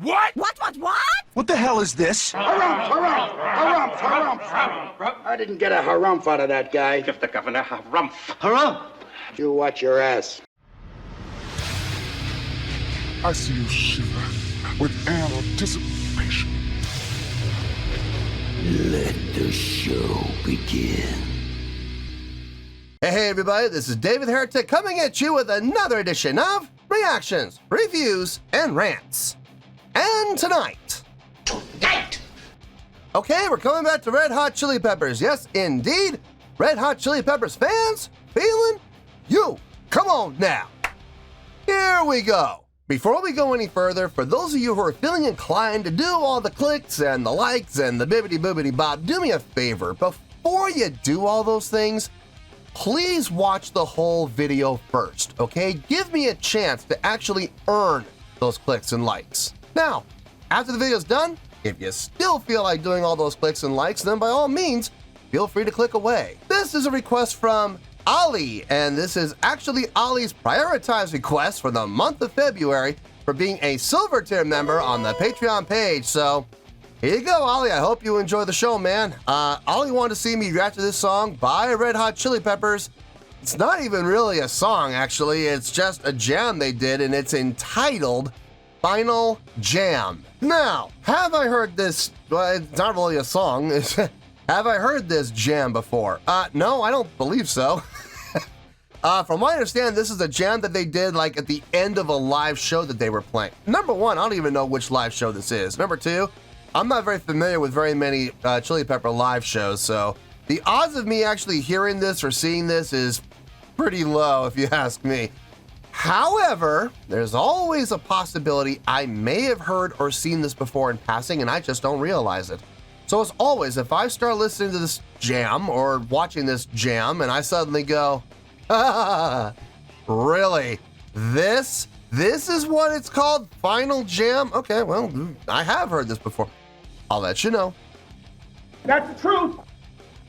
What? What? What the hell is this? Harumph. I didn't get a harumph out of that guy. Give the governor harumph. Harumph! You watch your ass. I see you shiver with anticipation. Let the show begin. Hey everybody, this is David Heretic coming at you with another edition of Reactions, Reviews, and Rants. And tonight... Okay, we're coming back to Red Hot Chili Peppers. Yes, indeed. Red Hot Chili Peppers fans, feeling you. Come on now. Here we go. Before we go any further, for those of you who are feeling inclined to do all the clicks and the likes and the bibbity-boobity-bob, do me a favor. Before you do all those things, please watch the whole video first, okay? Give me a chance to actually earn those clicks and likes. Now, after the video's done, if you still feel like doing all those clicks and likes, then by all means, feel free to click away. This is a request from Ali, and this is actually Ali's prioritized request for the month of February for being a Silver Tier member on the Patreon page. So, here you go, Ali. I hope you enjoy the show, man. Ali wanted to see me react to this song by Red Hot Chili Peppers. It's not even really a song, actually. It's just a jam they did, and it's entitled Final Jam. Now, have I heard this? Well, it's not really a song. Have I heard this jam before? No, I don't believe so. From what I understand, this is a jam that they did like at the end of a live show that they were playing. Number one, I don't even know which live show this is. Number two, I'm not very familiar with very many Chili Pepper live shows, so the odds of me actually hearing this or seeing this is pretty low, if you ask me. However, there's always a possibility I may have heard or seen this before in passing, and I just don't realize it. So as always, if I start listening to this jam or watching this jam and I suddenly go, really? This is what it's called? Final Jam? Okay, well, I have heard this before. I'll let you know. That's the truth.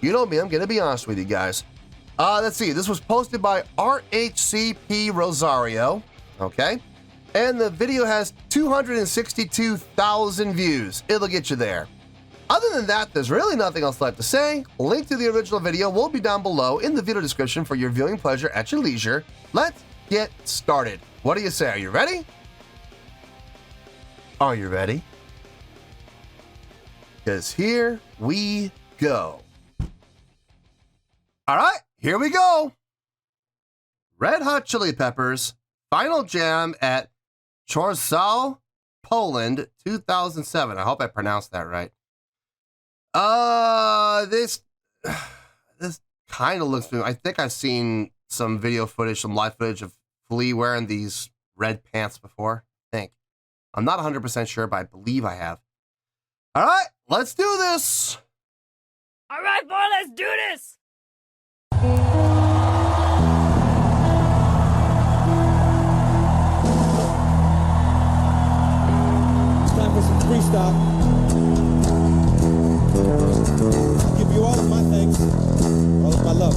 You know me, I'm gonna be honest with you guys. Let's see, this was posted by RHCP Rosario, okay? And the video has 262,000 views. It'll get you there. Other than that, there's really nothing else left to say. Link to the original video will be down below in the video description for your viewing pleasure at your leisure. Let's get started. What do you say? Are you ready? Are you ready? Because here we go. All right, here we go. Red Hot Chili Peppers, Final Jam at Warsaw, Poland, 2007. I hope I pronounced that right. This kind of looks familiar. I think I've seen some video footage, some live footage of Flea wearing these red pants before, I think. I'm not 100% sure, but I believe I have. All right, let's do this. All right, boy, let's do this. It's time for some freestyle. Give you all of my thanks, all of my love.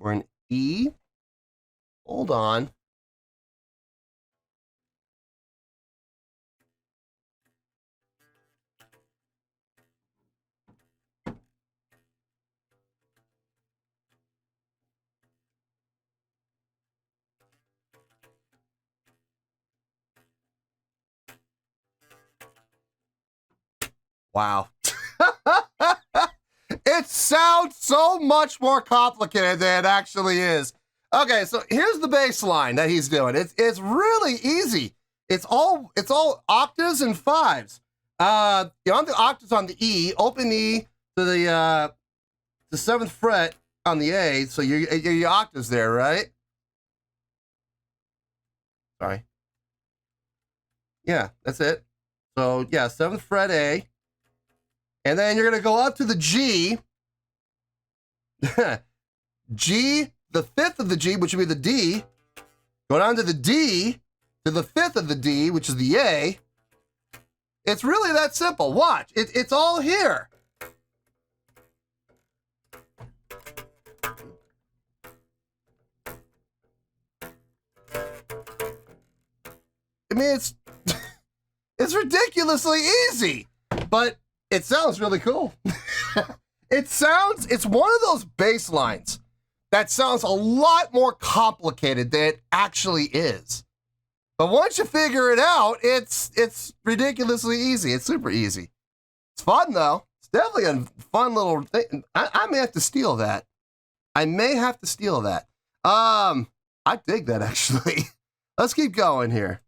We're in E. Hold on. Wow. It sounds so much more complicated than it actually is. Okay, so here's the bass line that he's doing. It's really easy. It's all octaves and fives. You're on the octaves on the E, open E to the 7th fret on the A, so your octaves there, right? Sorry. Yeah, that's it. So, yeah, 7th fret A. And then you're going to go up to the G. G, the 5th of the G, which would be the D. Go down to the D, to the 5th of the D, which is the A. It's really that simple. Watch. It's all here. I mean, it's ridiculously easy, but it sounds really cool. It's one of those bass lines that sounds a lot more complicated than it actually is. But once you figure it out, it's ridiculously easy. It's super easy. It's fun though. It's definitely a fun little thing. I may have to steal that. I dig that actually. Let's keep going here.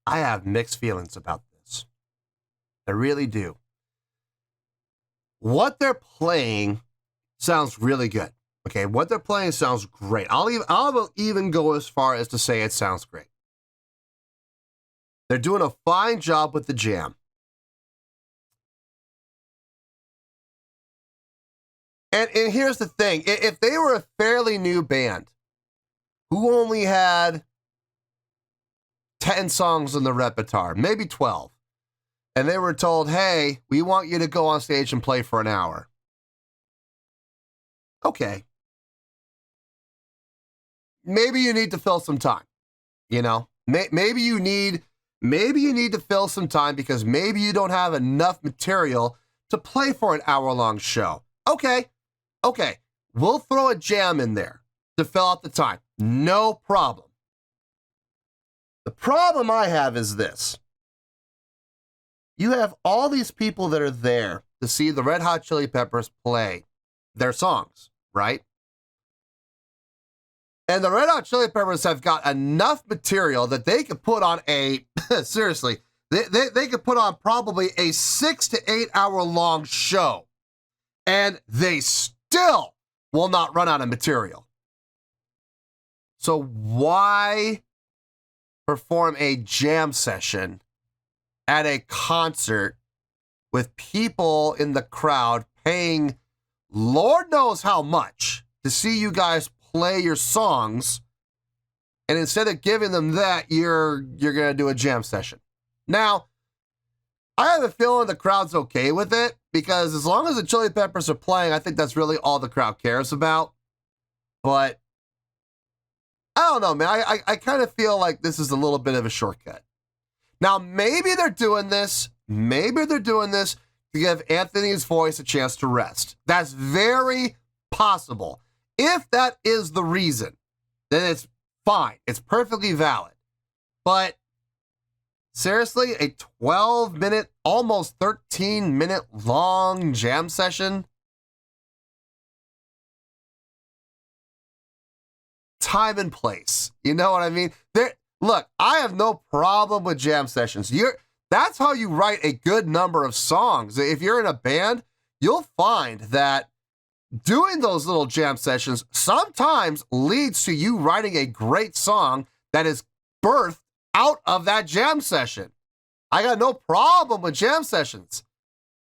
I have mixed feelings about this. I really do. What they're playing sounds really good. Okay, what they're playing sounds great. I'll even go as far as to say it sounds great. They're doing a fine job with the jam. And here's the thing. If they were a fairly new band who only had 10 songs in the repertoire, maybe 12, and they were told, hey, we want you to go on stage and play for an hour. Okay. Maybe you need to fill some time, you know? Maybe you need to fill some time because maybe you don't have enough material to play for an hour-long show. Okay. We'll throw a jam in there to fill out the time. No problem. The problem I have is this. You have all these people that are there to see the Red Hot Chili Peppers play their songs, right? And the Red Hot Chili Peppers have got enough material that they could put on a, seriously, they could put on probably a 6 to 8 hour long show. And they still will not run out of material. So why perform a jam session at a concert with people in the crowd paying Lord knows how much to see you guys play your songs, and instead of giving them that, you're going to do a jam session? Now, I have a feeling the crowd's okay with it, because as long as the Chili Peppers are playing, I think that's really all the crowd cares about. But I don't know, man. I kind of feel like this is a little bit of a shortcut. Now, maybe they're doing this to give Anthony's voice a chance to rest. That's very possible. If that is the reason, then it's fine. It's perfectly valid. But seriously, a 12-minute, almost 13-minute long jam session? Time and place. You know what I mean? Look, I have no problem with jam sessions. That's how you write a good number of songs. If you're in a band, you'll find that doing those little jam sessions sometimes leads to you writing a great song that is birthed out of that jam session. I got no problem with jam sessions.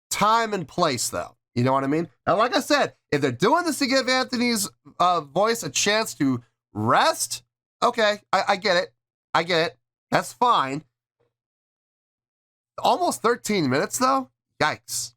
Time and place, though. You know what I mean? And like I said, if they're doing this to give Anthony's voice a chance to rest, okay, I get it. I get it. That's fine. Almost 13 minutes, though? Yikes.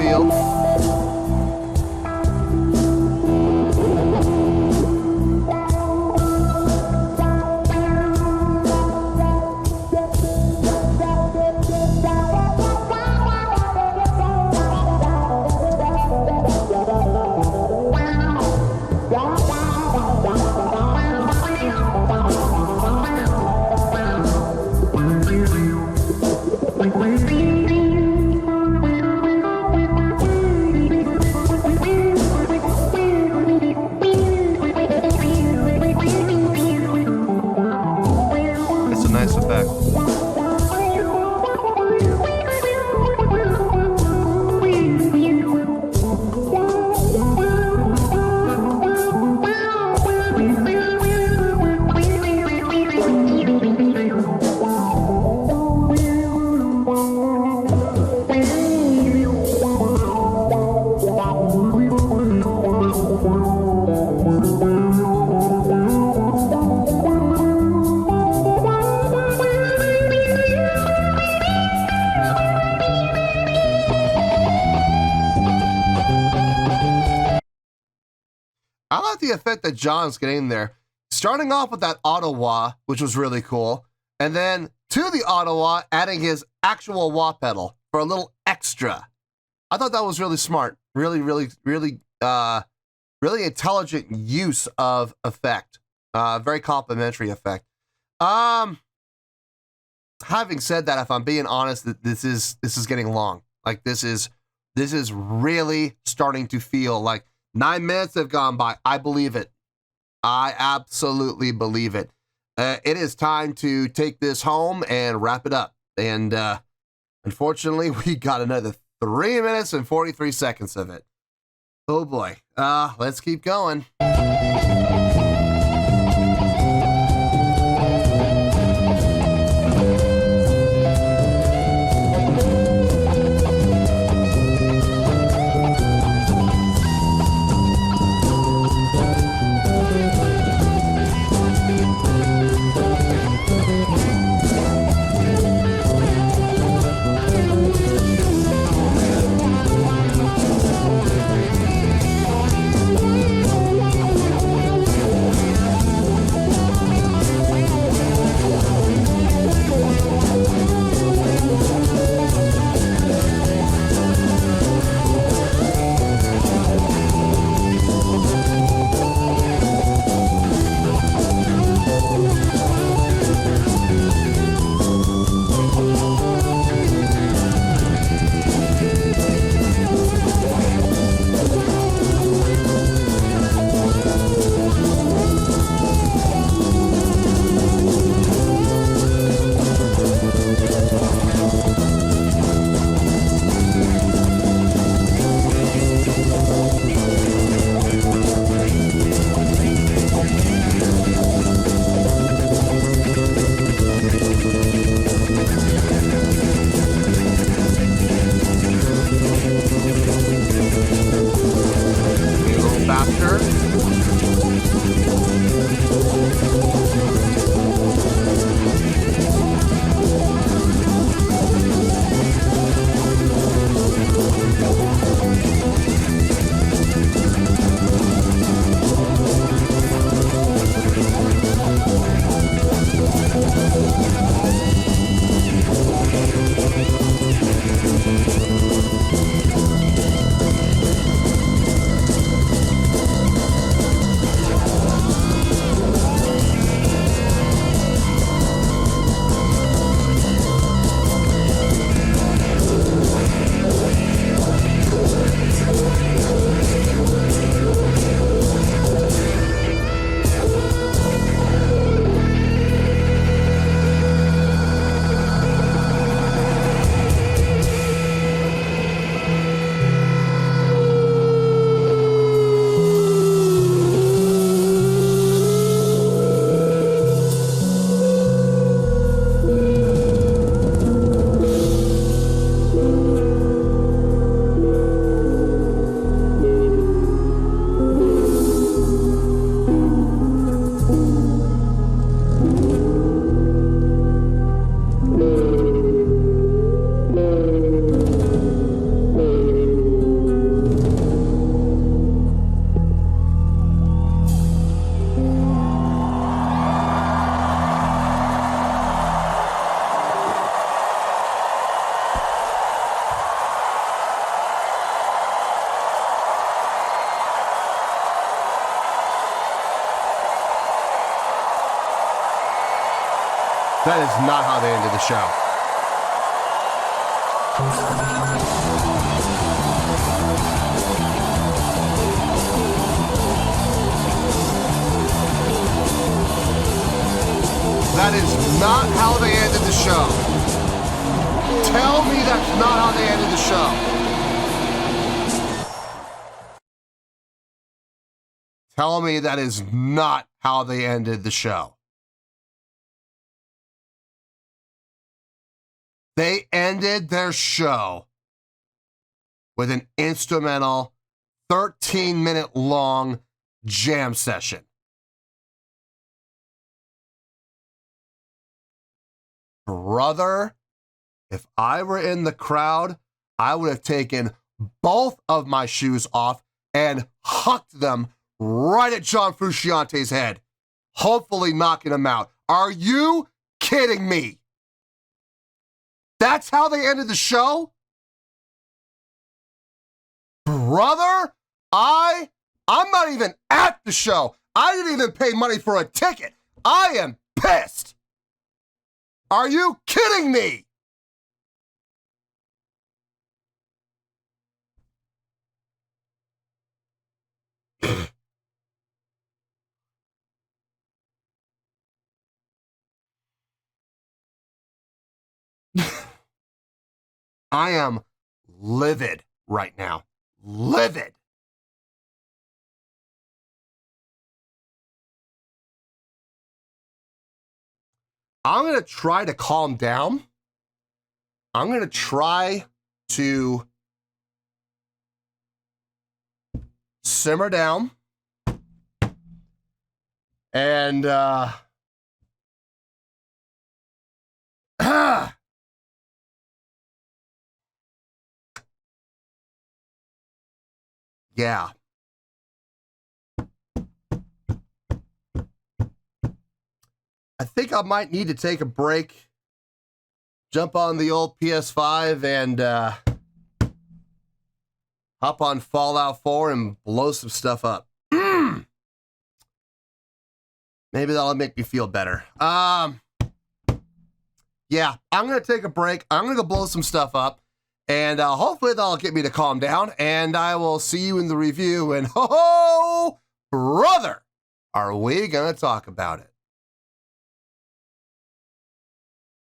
feel. It's a nice effect. I like the effect that John's getting there. Starting off with that auto-wah, which was really cool, and then to the auto-wah, adding his actual wah pedal for a little extra. I thought that was really smart. Really intelligent use of effect. Very complimentary effect. Having said that, if I'm being honest, this is getting long. Like this is really starting to feel like 9 minutes have gone by. I believe it. I absolutely believe it. It is time to take this home and wrap it up. And unfortunately, we got another 3 minutes and 43 seconds of it. Oh boy. Let's keep going. That is not how they ended the show. That is not how they ended the show. Tell me that's not how they ended the show. Tell me that is not how they ended the show. They ended their show with an instrumental, 13-minute long jam session. Brother, if I were in the crowd, I would have taken both of my shoes off and hucked them right at John Frusciante's head, hopefully knocking him out. Are you kidding me? That's how they ended the show? Brother, I'm not even at the show. I didn't even pay money for a ticket. I am pissed. Are you kidding me? I am livid right now. Livid. I'm going to try to calm down. I'm going to try to simmer down. And, yeah. I think I might need to take a break, jump on the old PS5 and hop on Fallout 4 and blow some stuff up. Maybe that'll make me feel better. Yeah, I'm going to take a break. I'm going to go blow some stuff up. And hopefully that'll get me to calm down. And I will see you in the review. And ho, brother, are we going to talk about it?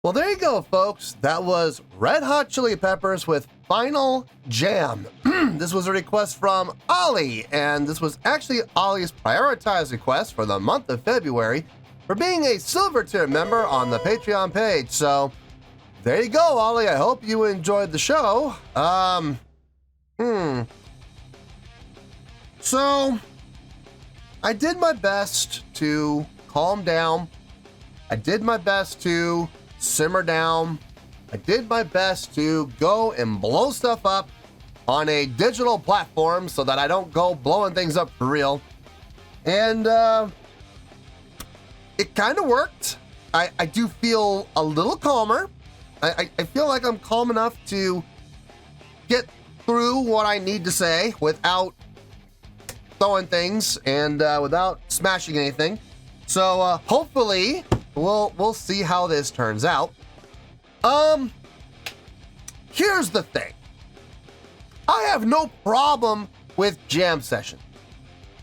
Well, there you go, folks. That was Red Hot Chili Peppers with Final Jam. This was a request from Ollie. And this was actually Ollie's prioritized request for the month of February for being a Silver Tier member on the Patreon page. So there you go, Ollie. I hope you enjoyed the show. So I did my best to calm down. I did my best to simmer down. I did my best to go and blow stuff up on a digital platform so that I don't go blowing things up for real. And it kind of worked. I do feel a little calmer. I feel like I'm calm enough to get through what I need to say without throwing things and without smashing anything. So hopefully we'll see how this turns out. Here's the thing. I have no problem with jam sessions.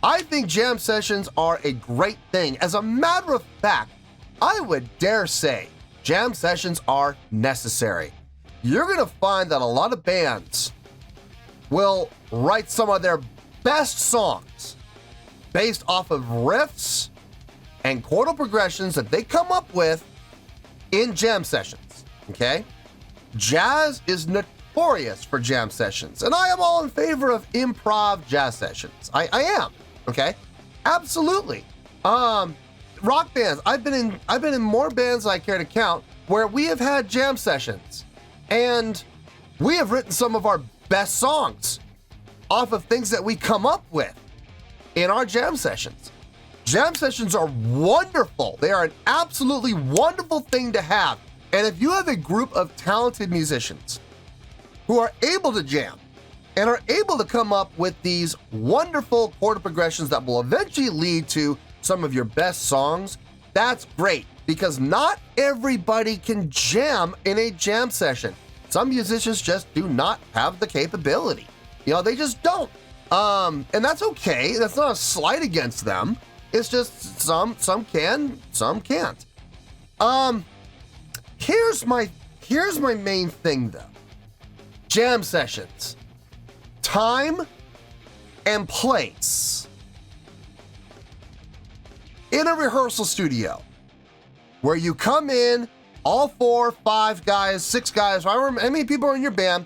I think jam sessions are a great thing. As a matter of fact, I would dare say jam sessions are necessary. You're going to find that a lot of bands will write some of their best songs based off of riffs and chordal progressions that they come up with in jam sessions, okay? Jazz is notorious for jam sessions, and I am all in favor of improv jazz sessions. I am, okay? Absolutely. Rock bands, I've been in more bands than I care to count where we have had jam sessions, and we have written some of our best songs off of things that we come up with in our jam sessions. Jam sessions are wonderful. They are an absolutely wonderful thing to have. And if you have a group of talented musicians who are able to jam and are able to come up with these wonderful chord progressions that will eventually lead to some of your best songs, that's great. because not everybody can jam in a jam session. Some musicians just do not have the capability. You know, they just don't. And that's okay. That's not a slight against them. It's just some can, some can't. Here's my main thing though. Jam sessions. Time and place. In a rehearsal studio where you come in, all 4, 5 guys, 6 guys, however many people are in your band.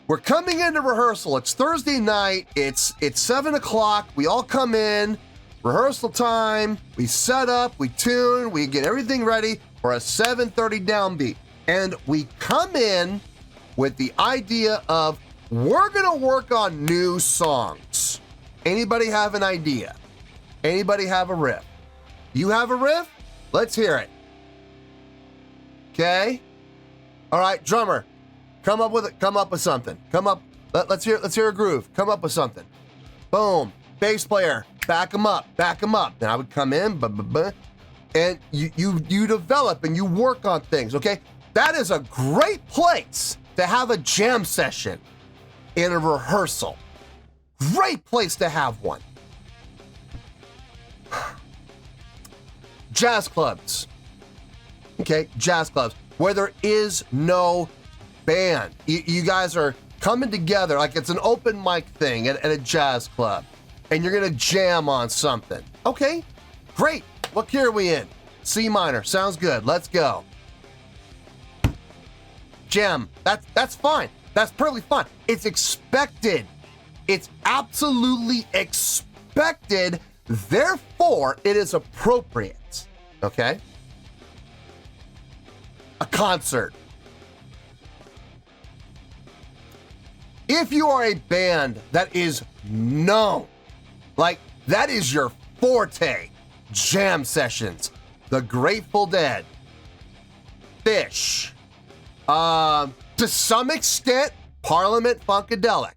We're coming into rehearsal. It's Thursday night. It's 7 o'clock. We all come in, rehearsal time. We set up, we tune, we get everything ready for a 7:30 downbeat. And we come in with the idea of we're gonna work on new songs. Anybody have an idea? Anybody have a riff? You have a riff? Let's hear it. Okay. All right, drummer, come up with it. Come up with something. Come up. Let's hear a groove. Come up with something. Boom. Bass player, back him up. Back him up. Then I would come in, and you develop and you work on things. Okay. That is a great place to have a jam session in a rehearsal. Great place to have one. Jazz clubs. Okay, jazz clubs, where there is no band. You guys are coming together like it's an open mic thing at a jazz club, and you're gonna jam on something. Okay, great. What key are we in? C minor, sounds good, let's go. Jam, that's fine. That's perfectly fine. It's expected. It's absolutely expected, therefore it is appropriate, okay? A concert. If you are a band that is known, like that is your forte, jam sessions, The Grateful Dead, Fish, to some extent, Parliament Funkadelic,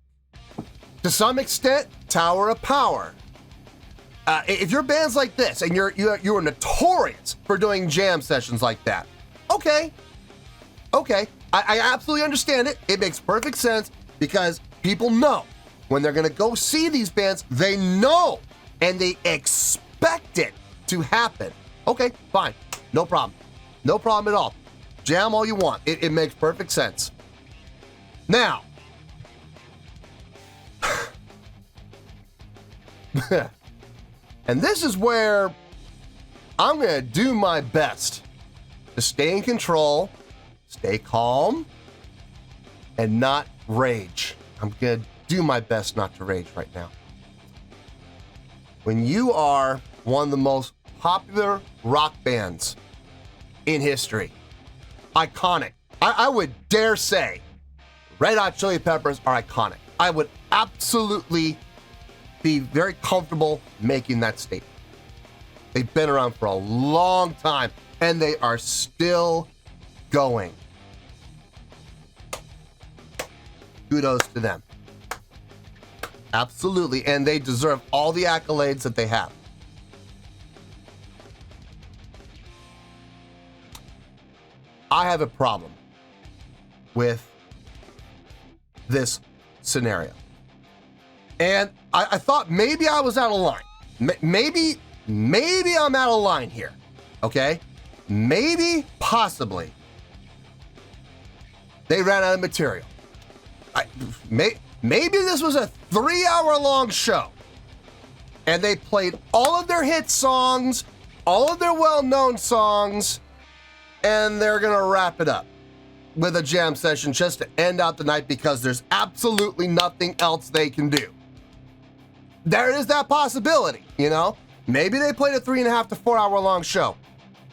to some extent, Tower of Power. If your band's like this and you're notorious for doing jam sessions like that, okay. I absolutely understand it. It makes perfect sense because people know when they're gonna go see these bands, they know and they expect it to happen. Okay, fine, no problem. No problem at all. Jam all you want. It makes perfect sense. Now, and this is where I'm gonna do my best to stay in control, stay calm, and not rage. I'm gonna do my best not to rage right now. When you are one of the most popular rock bands in history, iconic, I would dare say Red Hot Chili Peppers are iconic. I would absolutely be very comfortable making that statement. They've been around for a long time and they are still going. Kudos to them. Absolutely, and they deserve all the accolades that they have. I have a problem with this scenario. And I thought maybe I was out of line. Maybe I'm out of line here, okay? Maybe, possibly, they ran out of material. Maybe this was a 3-hour-long show, and they played all of their hit songs, all of their well-known songs, and they're gonna wrap it up with a jam session just to end out the night because there's absolutely nothing else they can do. There is that possibility, you know? Maybe they played a 3.5 to 4 hour long show.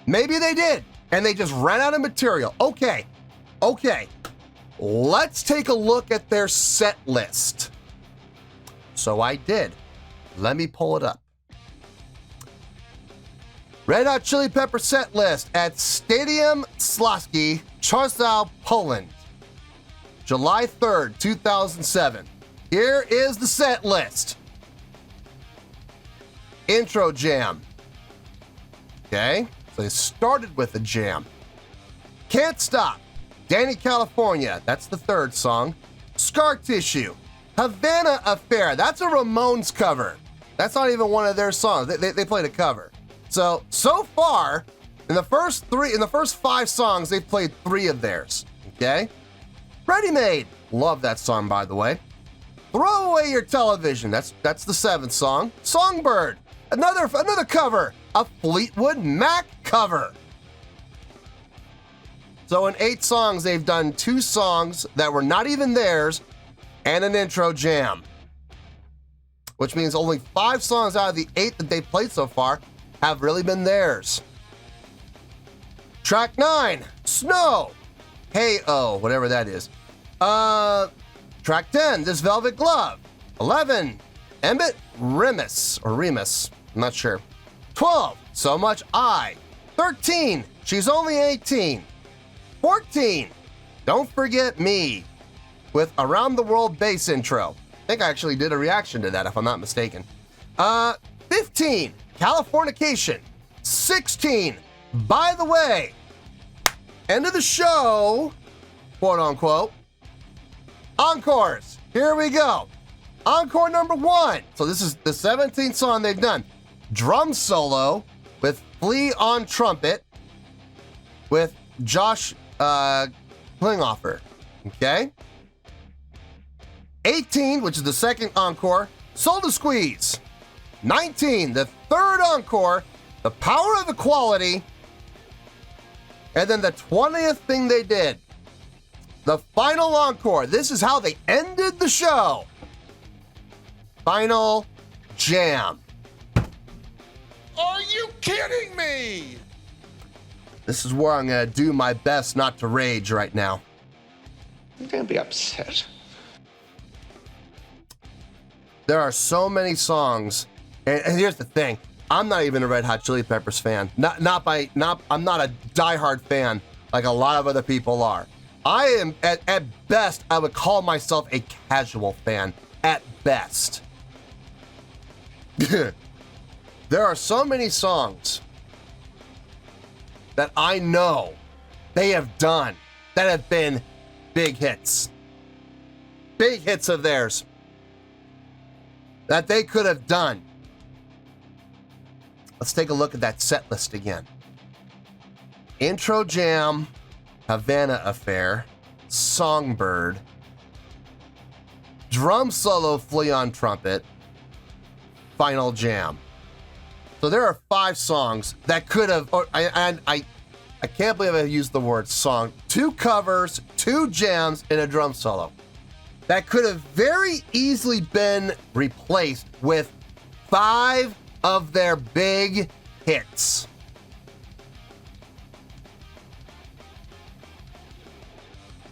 Maybe they did, and they just ran out of material. Okay. Let's take a look at their set list. So I did. Let me pull it up. Red Hot Chili Pepper set list at Stadium Śląski, Warsaw, Poland. July 3rd, 2007. Here is the set list. Intro jam. Okay. So they started with a jam. Can't Stop, Danny California, that's the third song. Scar Tissue, Havana Affair, that's a Ramones cover. That's not even one of their songs. They played a cover. So far, in the first 5 songs, they've played 3 of theirs. Okay? Ready Made, love that song, by the way. Throw Away Your Television, that's the 7th song. Songbird, another cover, a Fleetwood Mac cover. So in 8 songs, they've done 2 songs that were not even theirs and an intro jam. Which means only 5 songs out of the 8 that they've played so far have really been theirs. Track 9, Snow. Hey Oh, whatever that is. Track 10, This Velvet Glove. 11, Emmett Remus, I'm not sure. 12, So Much I. 13, She's Only 18. 14, Don't Forget Me, with Around the World bass intro. I think I actually did a reaction to that, if I'm not mistaken. 15, Californication. 16, By the Way. End of the show, quote unquote. Encores, here we go. Encore number 1. So this is the 17th song they've done. Drum solo with Flea on trumpet with Josh Klinghoffer. Okay? 18, which is the second encore, Soul to Squeeze. 19, the third encore, The Power of Equality. And then the 20th thing they did, the final encore. This is how they ended the show. Final jam. Are you kidding me? This is where I'm going to do my best not to rage right now. Don't be upset. There are so many songs, and here's the thing. I'm not even a Red Hot Chili Peppers fan. I'm not a diehard fan like a lot of other people are. I am, at best, I would call myself a casual fan. At best. There are so many songs that I know they have done that have been big hits. Big hits of theirs that they could have done. Let's take a look at that set list again. Intro jam, Havana Affair, Songbird, drum solo, Flea on trumpet, final jam. So there are 5 songs that could have, I can't believe I used the word song, 2 covers, 2 jams, and a drum solo. That could have very easily been replaced with 5 of their big hits.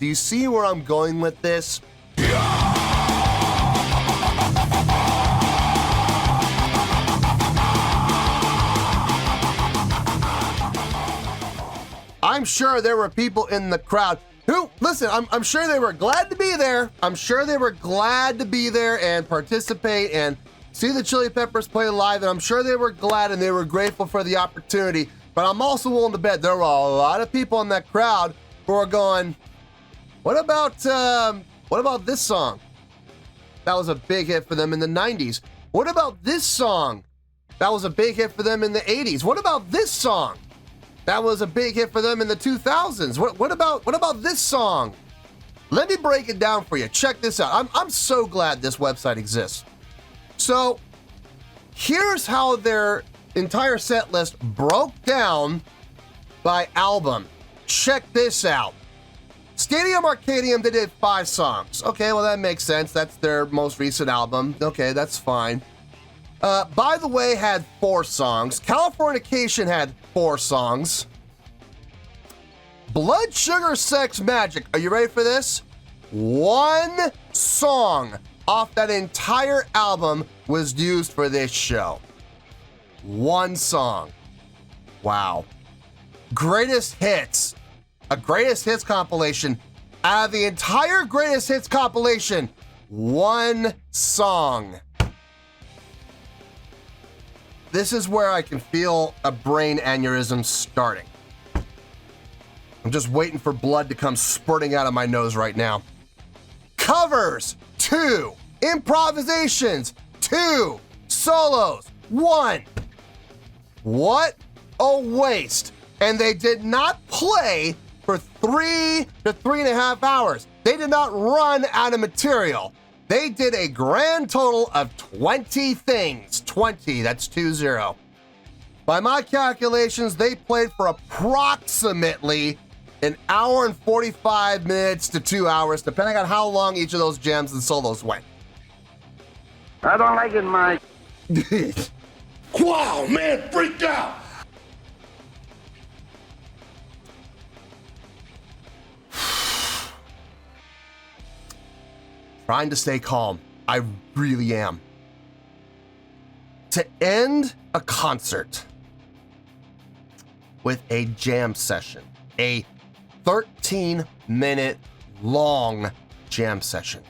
Do you see where I'm going with this? I'm sure there were people in the crowd who, listen, I'm sure they were glad to be there. I'm sure they were glad to be there and participate and see the Chili Peppers play live, and I'm sure they were glad and they were grateful for the opportunity. But I'm also willing to bet there were a lot of people in that crowd who are going, what about this song? That was a big hit for them in the 90s. What about this song? That was a big hit for them in the 80s. What about this song? That was a big hit for them in the 2000s. What about this song? Let me break it down for you. Check this out. I'm so glad this website exists. So here's how their entire set list broke down by album. Check this out. Stadium Arcadium, they did 5 songs. Okay, well, that makes sense. That's their most recent album. Okay, that's fine. By the Way had 4 songs. Californication had 4 songs. Blood Sugar Sex Magic, are you ready for this? 1 song off that entire album was used for this show. 1 song. Wow. Greatest Hits. A Greatest Hits compilation. Out of the entire Greatest Hits compilation, 1 song. this is where I can feel a brain aneurysm starting. I'm just waiting for blood to come spurting out of my nose right now. Covers, 2. Improvisations, 2. Solos, 1. What a waste. And they did not play for 3 to 3.5 hours. They did not run out of material. They did a grand total of 20 things. 20, that's 20. By my calculations, they played for approximately an hour and 45 minutes to 2 hours, depending on how long each of those jams and solos went. I don't like it, Mike. Wow, man, freaked out. Trying to stay calm. I really am. To end a concert with a jam session, a 13-minute long jam session,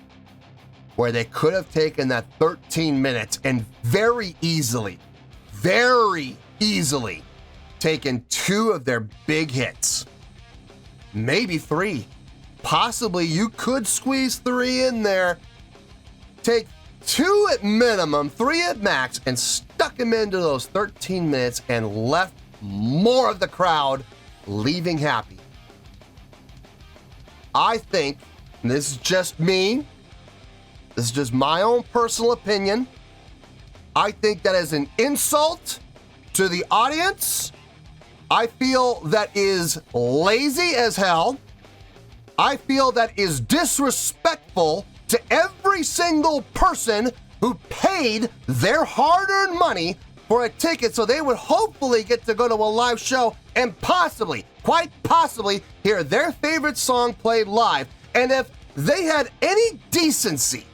where they could have taken that 13 minutes and very easily taken 2 of their big hits, maybe 3. Possibly you could squeeze 3 in there, take 2 at minimum, 3 at max, and stuck them into those 13 minutes and left more of the crowd leaving happy. I think, and this is just me, this is just my own personal opinion, I think that is an insult to the audience. I feel that is lazy as hell. I feel that is disrespectful to every single person who paid their hard-earned money for a ticket so they would hopefully get to go to a live show and possibly, quite possibly, hear their favorite song played live. And if they had any decency,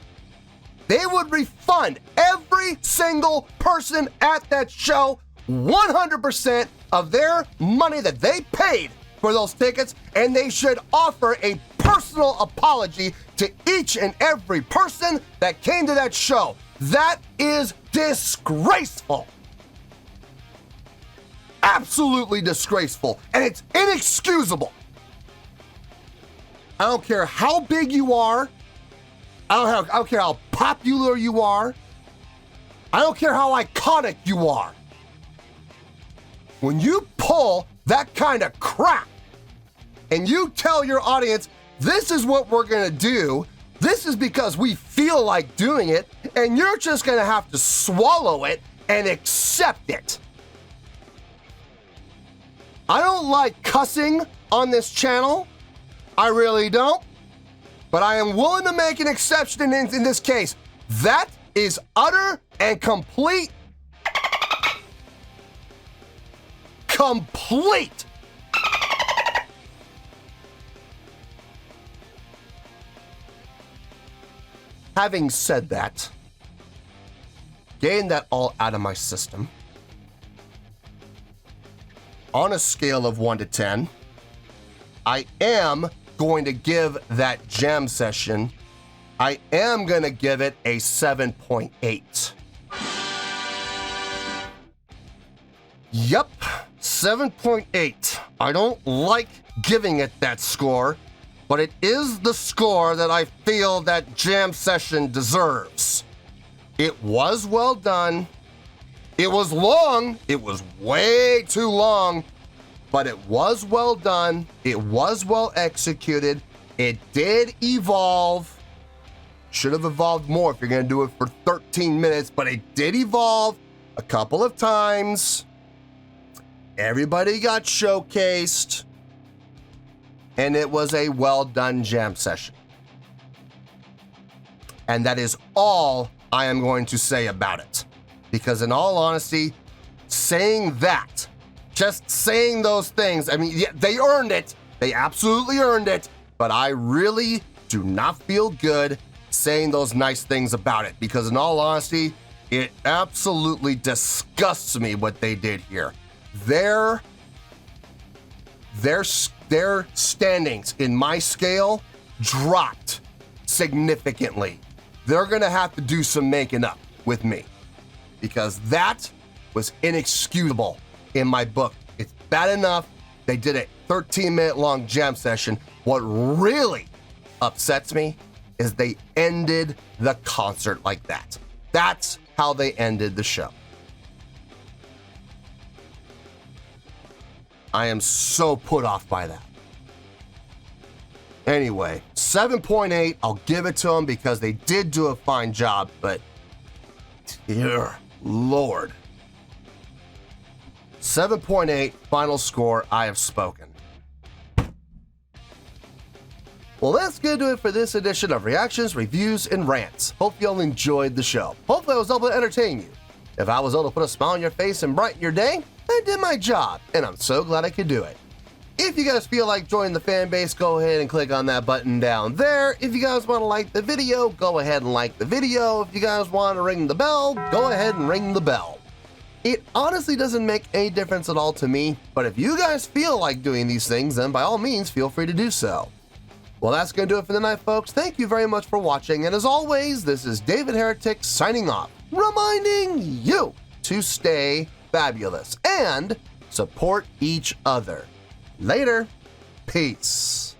they would refund every single person at that show 100% of their money that they paid for those tickets, and they should offer a personal apology to each and every person that came to that show. That is disgraceful. Absolutely disgraceful, and it's inexcusable. I don't care how big you are. I don't care how popular you are. I don't care how iconic you are. When you pull that kind of crap and you tell your audience, this is what we're gonna do, this is because we feel like doing it, and you're just gonna have to swallow it and accept it. I don't like cussing on this channel. I really don't. But I am willing to make an exception in this case. That is utter and complete Having said that, getting that all out of my system, on a scale of 1 to 10, I am going to give that jam session, I am going to give it a 7.8. Yep, 7.8. I don't like giving it that score, but it is the score that I feel that jam session deserves. It was well done. It was long. It was way too long, but it was well done. It was well executed. It did evolve. Should have evolved more if you're going to do it for 13 minutes, but it did evolve a couple of times. Everybody got showcased, and it was a well done jam session. And that is all I am going to say about it. Because in all honesty, saying that, just saying those things, I mean, yeah, they earned it. They absolutely earned it. But I really do not feel good saying those nice things about it. Because in all honesty, it absolutely disgusts me what they did here. Their standings in my scale dropped significantly. They're gonna have to do some making up with me, because that was inexcusable in my book. It's bad enough they did a 13-minute long jam session. What really upsets me is they ended the concert like that. That's how they ended the show. I am so put off by that. Anyway, 7.8, I'll give it to them because they did do a fine job, but dear Lord. 7.8, final score, I have spoken. Well, that's going to do it for this edition of Reactions, Reviews, and Rants. Hope y'all enjoyed the show. Hopefully I was able to entertain you. If I was able to put a smile on your face and brighten your day, I did my job, and I'm so glad I could do it. If you guys feel like joining the fan base, go ahead and click on that button down there. If you guys want to like the video, go ahead and like the video. If you guys want to ring the bell, go ahead and ring the bell. It honestly doesn't make any difference at all to me, but if you guys feel like doing these things, then by all means, feel free to do so. Well, that's going to do it for the night, folks. Thank you very much for watching, and as always, this is David Heretic signing off, reminding you to stay fabulous and support each other. Later. Peace.